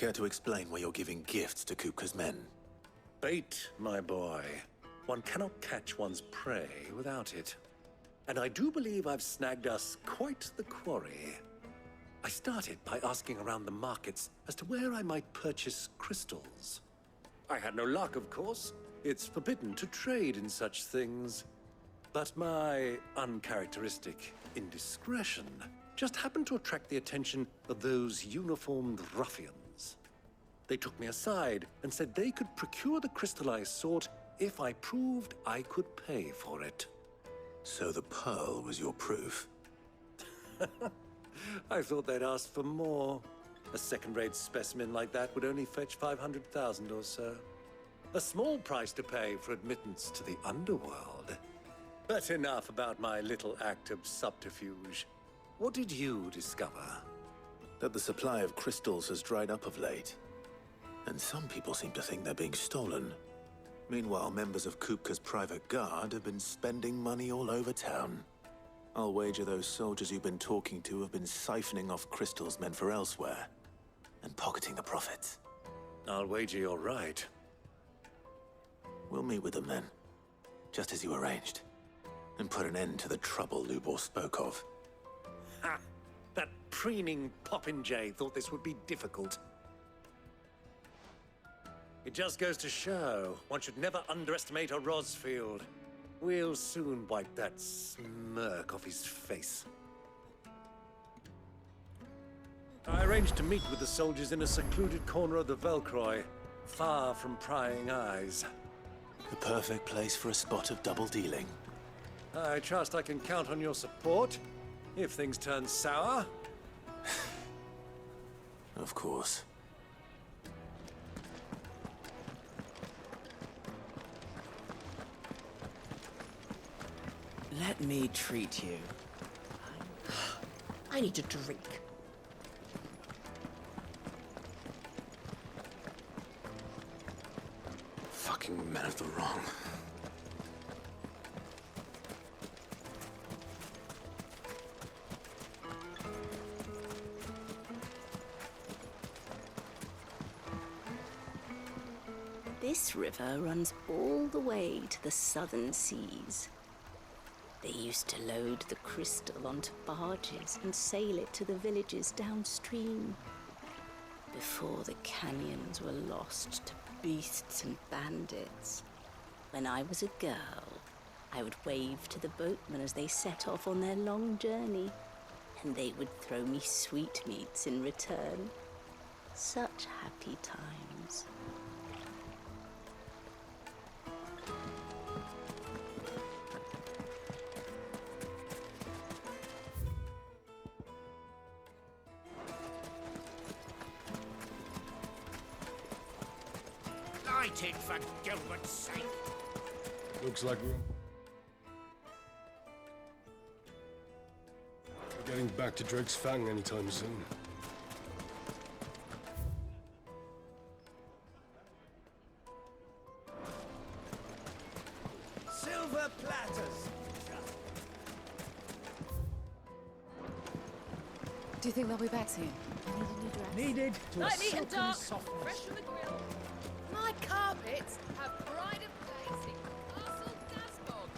Care to explain why you're giving gifts to Kupka's men? Bait, my boy. One cannot catch one's prey without it. And I do believe I've snagged us quite the quarry. I started by asking around the markets as to where I might purchase crystals. I had no luck, of course. It's forbidden to trade in such things. But my uncharacteristic indiscretion just happened to attract the attention of those uniformed ruffians. They took me aside and said they could procure the crystal I sought if I proved I could pay for it. So the pearl was your proof? I thought they'd ask for more. A second-rate specimen like that would only fetch 500,000 or so. A small price to pay for admittance to the underworld. But enough about my little act of subterfuge. What did you discover? That the supply of crystals has dried up of late. And some people seem to think they're being stolen. Meanwhile, members of Kupka's private guard have been spending money all over town. I'll wager those soldiers you've been talking to have been siphoning off crystals meant for elsewhere, and pocketing the profits. I'll wager you're right. We'll meet with them then, just as you arranged, and put an end to the trouble Lubor spoke of. Ha! That preening popinjay thought this would be difficult. It just goes to show, one should never underestimate a Rosfield. We'll soon wipe that smirk off his face. I arranged to meet with the soldiers in a secluded corner of the Velcroy, far from prying eyes. The perfect place for a spot of double dealing. I trust I can count on your support, if things turn sour. Of course. Let me treat you. I need a drink. Fucking men of the wrong. This river runs all the way to the southern seas. They used to load the crystal onto barges and sail it to the villages downstream, before the canyons were lost to beasts and bandits. When I was a girl, I would wave to the boatmen as they set off on their long journey, and they would throw me sweetmeats in return. Such happy times. Light it, for Gilbert's sake! Looks like we're getting back to Drake's Fang anytime soon. Silver platters! Do you think they'll be back soon? I need a new dress. Needed to Light a me and silken dark, softness. fresh from the grill. My carpets have pride of place in Castle Dasbog.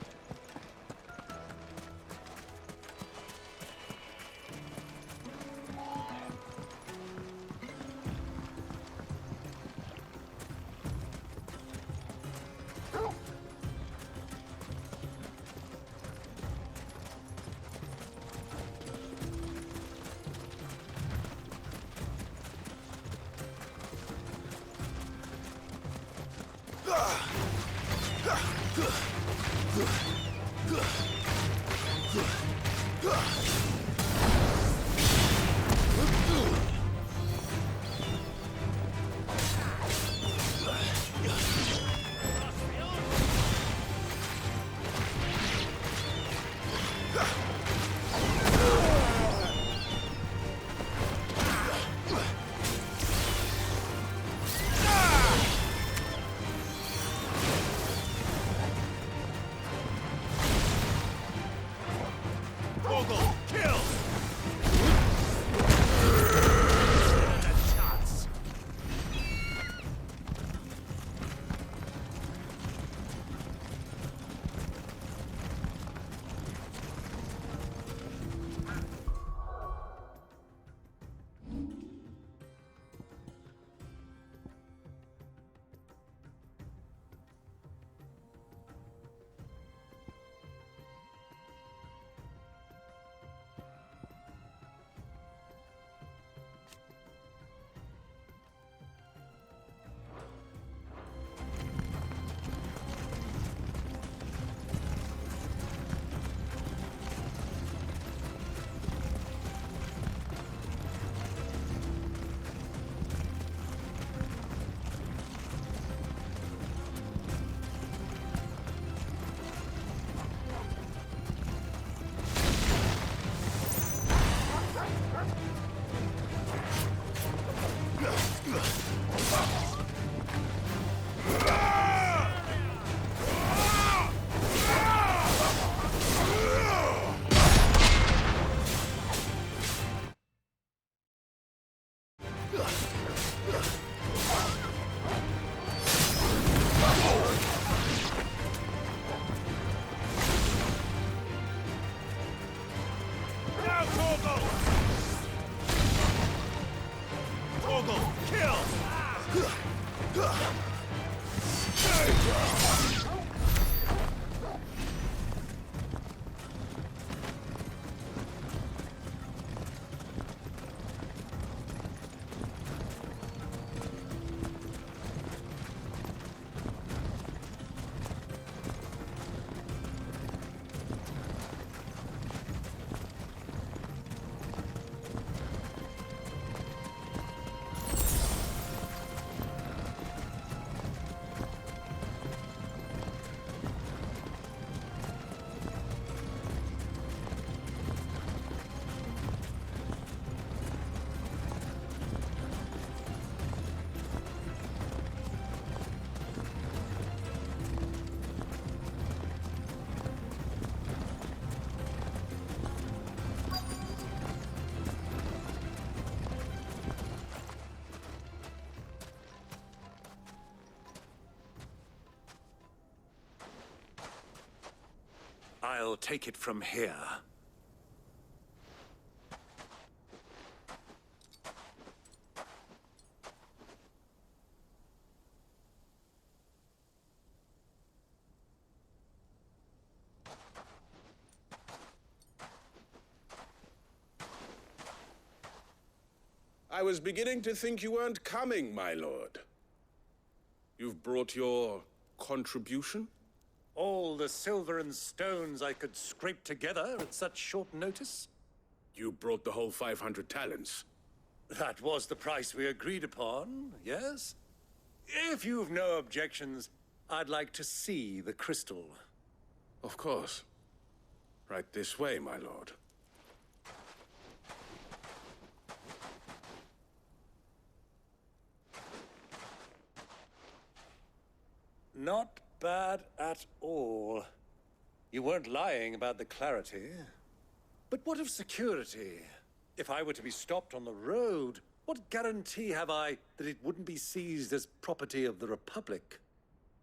Torgal, kill! I'll take it from here. I was beginning to think you weren't coming, my lord. You've brought your contribution? All the silver and stones I could scrape together at such short notice? You brought the whole 500 talents. That was the price we agreed upon, yes? If you've no objections, I'd like to see the crystal. Of course. Right this way, my lord. Not bad at all. You weren't lying about the clarity. But what of security? If I were to be stopped on the road, what guarantee have I that it wouldn't be seized as property of the Republic?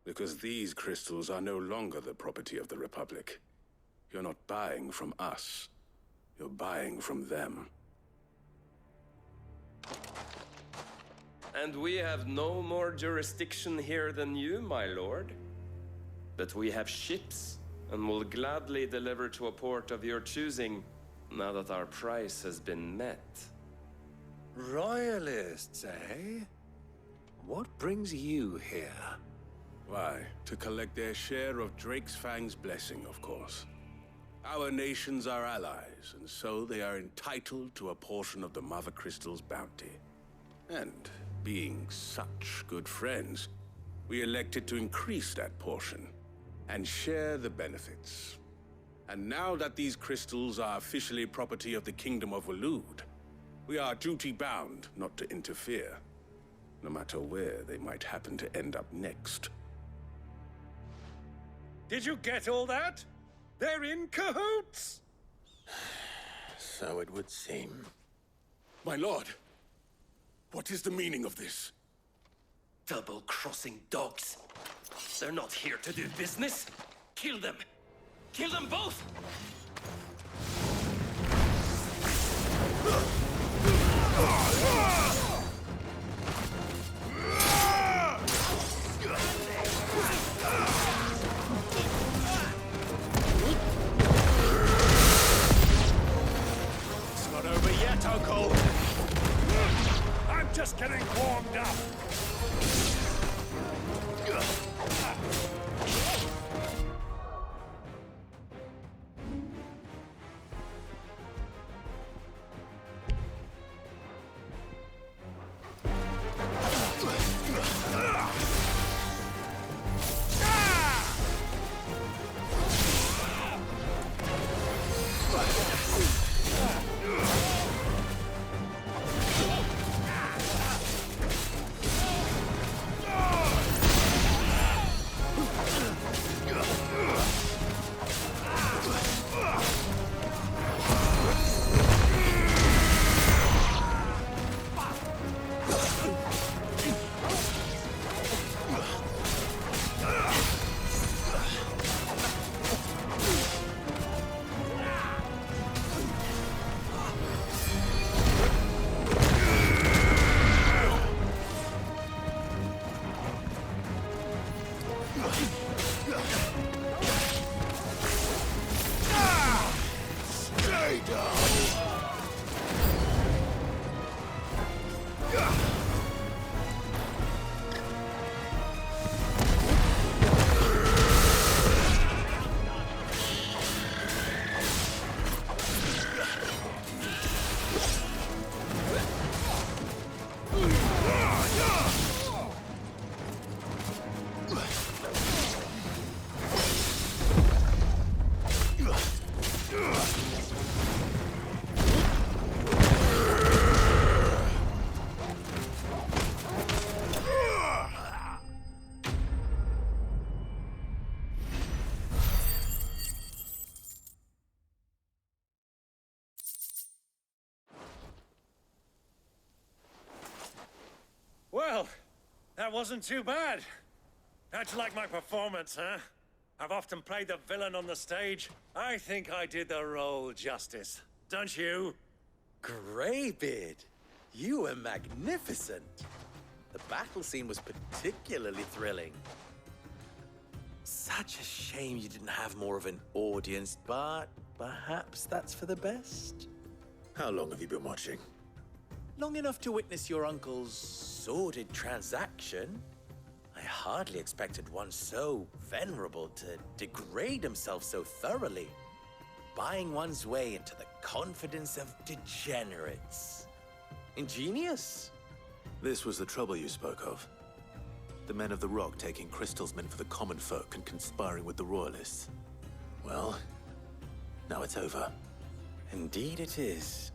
Because these crystals are no longer the property of the Republic. You're not buying from us. You're buying from them. And we have no more jurisdiction here than you, my lord. But we have ships, and will gladly deliver to a port of your choosing, now that our price has been met. Royalists, eh? What brings you here? Why, to collect their share of Drake's Fang's blessing, of course. Our nations are allies, and so they are entitled to a portion of the Mother Crystal's bounty. And being such good friends, we elected to increase that portion and share the benefits. And now that these crystals are officially property of the Kingdom of Waloed, we are duty-bound not to interfere, no matter where they might happen to end up next. Did you get all that? They're in cahoots! So it would seem. My lord, what is the meaning of this? Double-crossing dogs. They're not here to do business. Kill them! Kill them both! It's not over yet, Uncle! I'm just getting warmed up! Well, that wasn't too bad. How'd you like my performance, huh? I've often played the villain on the stage. I think I did the role justice. Don't you? Greybeard, you were magnificent. The battle scene was particularly thrilling. Such a shame you didn't have more of an audience, but perhaps that's for the best. How long have you been watching? Long enough to witness your uncle's sordid transaction. I hardly expected one so venerable to degrade himself so thoroughly, buying one's way into the confidence of degenerates. Ingenious. This was the trouble you spoke of. The men of the Rock taking crystals meant for the common folk and conspiring with the Royalists. Well, now it's over. Indeed it is.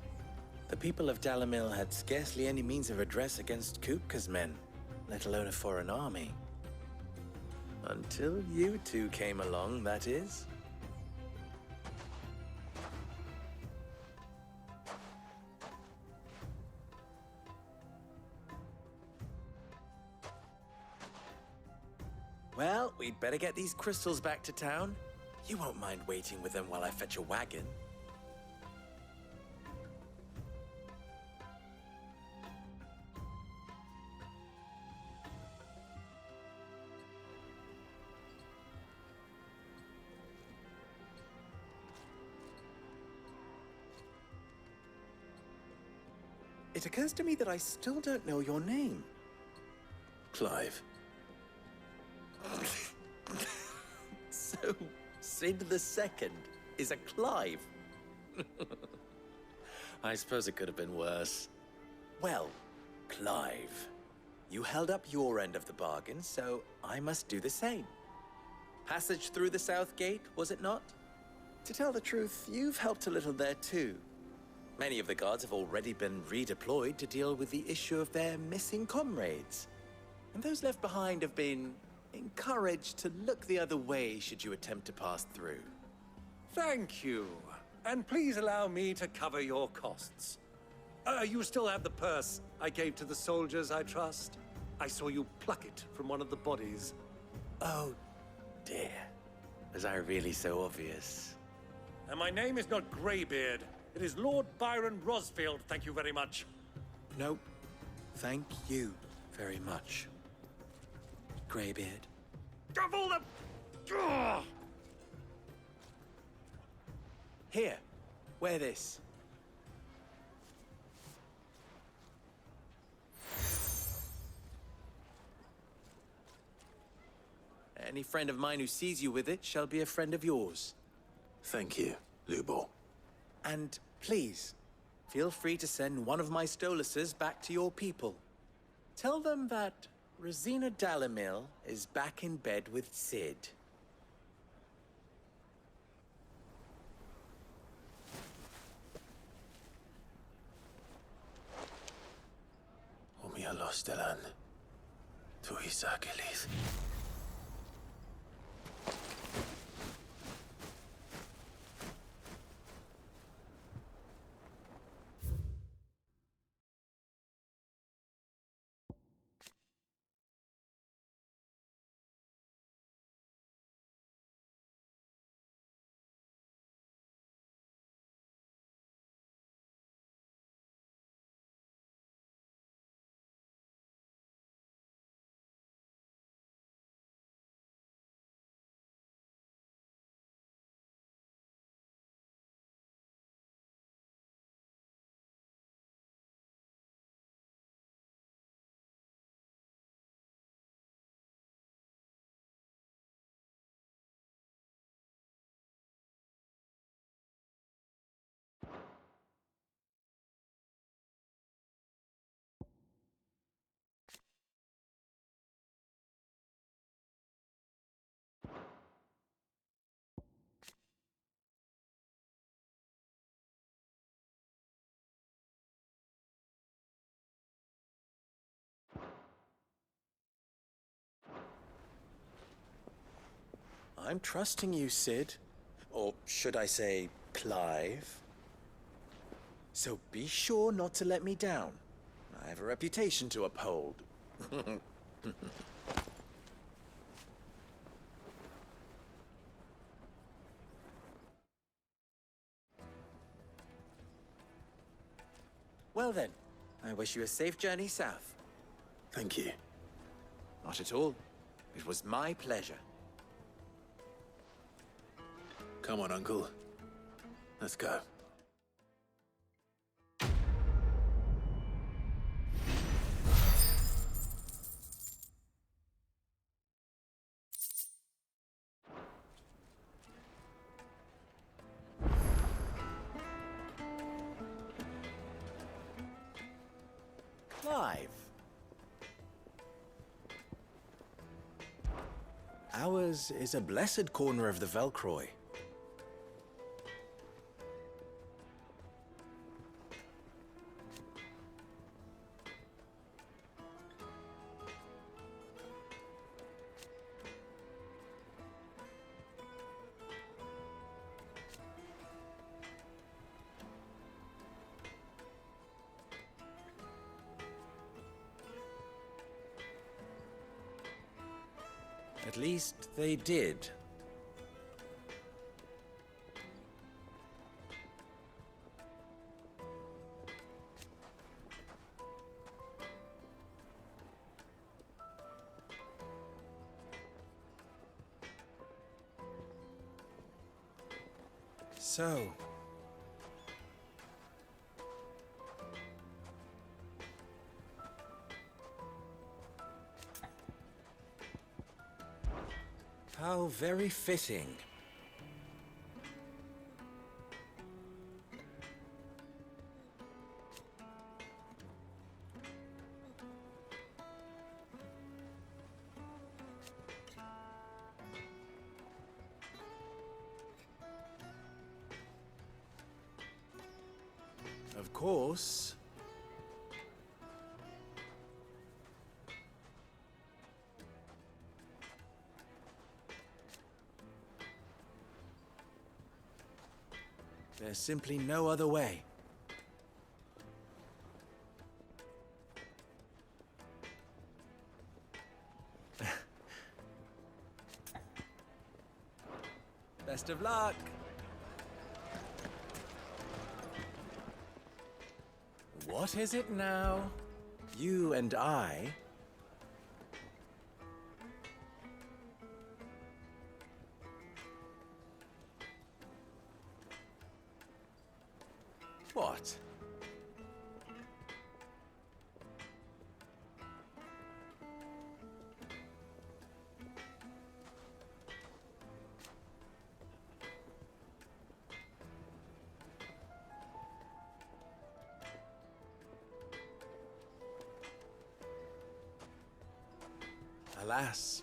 The people of Dalamil had scarcely any means of redress against Kupka's men, let alone a foreign army. Until you two came along, that is. Well, we'd better get these crystals back to town. You won't mind waiting with them while I fetch a wagon. It occurs to me that I still don't know your name. Clive. So, Sid the Second is a Clive. I suppose it could have been worse. Well, Clive, you held up your end of the bargain, so I must do the same. Passage through the South Gate, was it not? To tell the truth, you've helped a little there too. Many of the guards have already been redeployed to deal with the issue of their missing comrades. And those left behind have been encouraged to look the other way should you attempt to pass through. Thank you. And please allow me to cover your costs. You still have the purse I gave to the soldiers, I trust? I saw you pluck it from one of the bodies. Oh, dear. Was I really so obvious? And my name is not Greybeard. It is Lord Byron Rosfield, thank you very much. No, thank you very much, Greybeard. Double the... Ugh! Here, wear this. Any friend of mine who sees you with it shall be a friend of yours. Thank you, Lubor. And please, feel free to send one of my Stoluses back to your people. Tell them that Rosina Dalamil is back in bed with Sid. Omia Lostelan. Tuisa Gilis. I'm trusting you, Sid. Or should I say, Clive? So be sure not to let me down. I have a reputation to uphold. Well then, I wish you a safe journey south. Thank you. Not at all. It was my pleasure. Come on, Uncle. Let's go. Clive. Ours is a blessed corner of the Velcroy. At least they did. So, how very fitting. Of course. There's simply no other way. Best of luck. What is it now? You and I? What? Alas.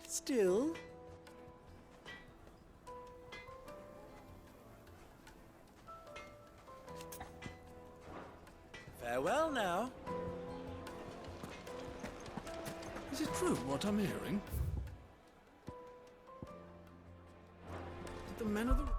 Still? Farewell now. Is it true what I'm hearing? The men of the...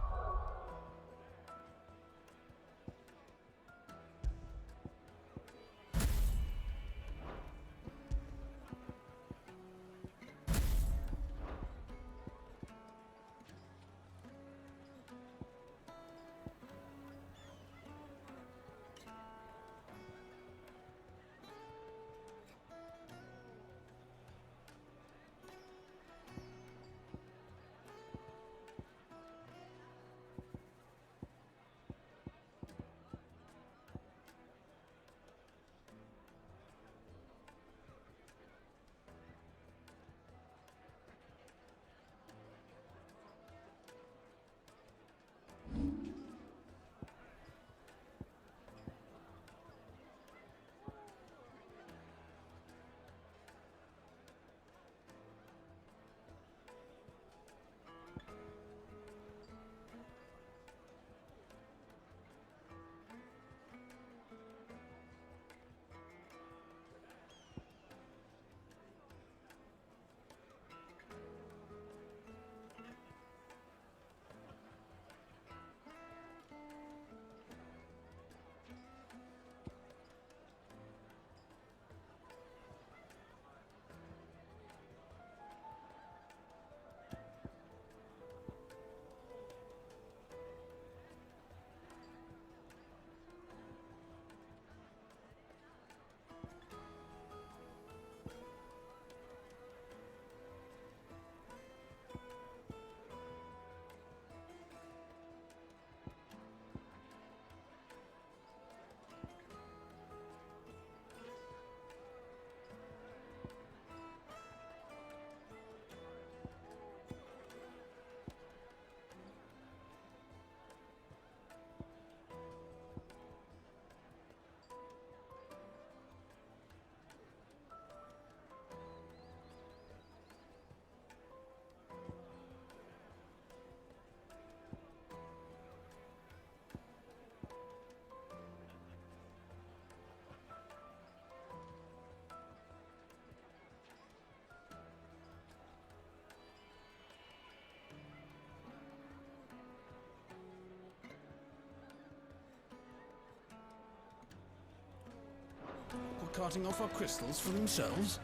carting off our crystals for themselves?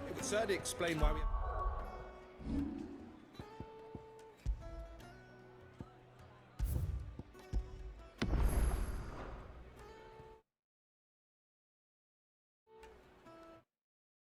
It would certainly explain why we...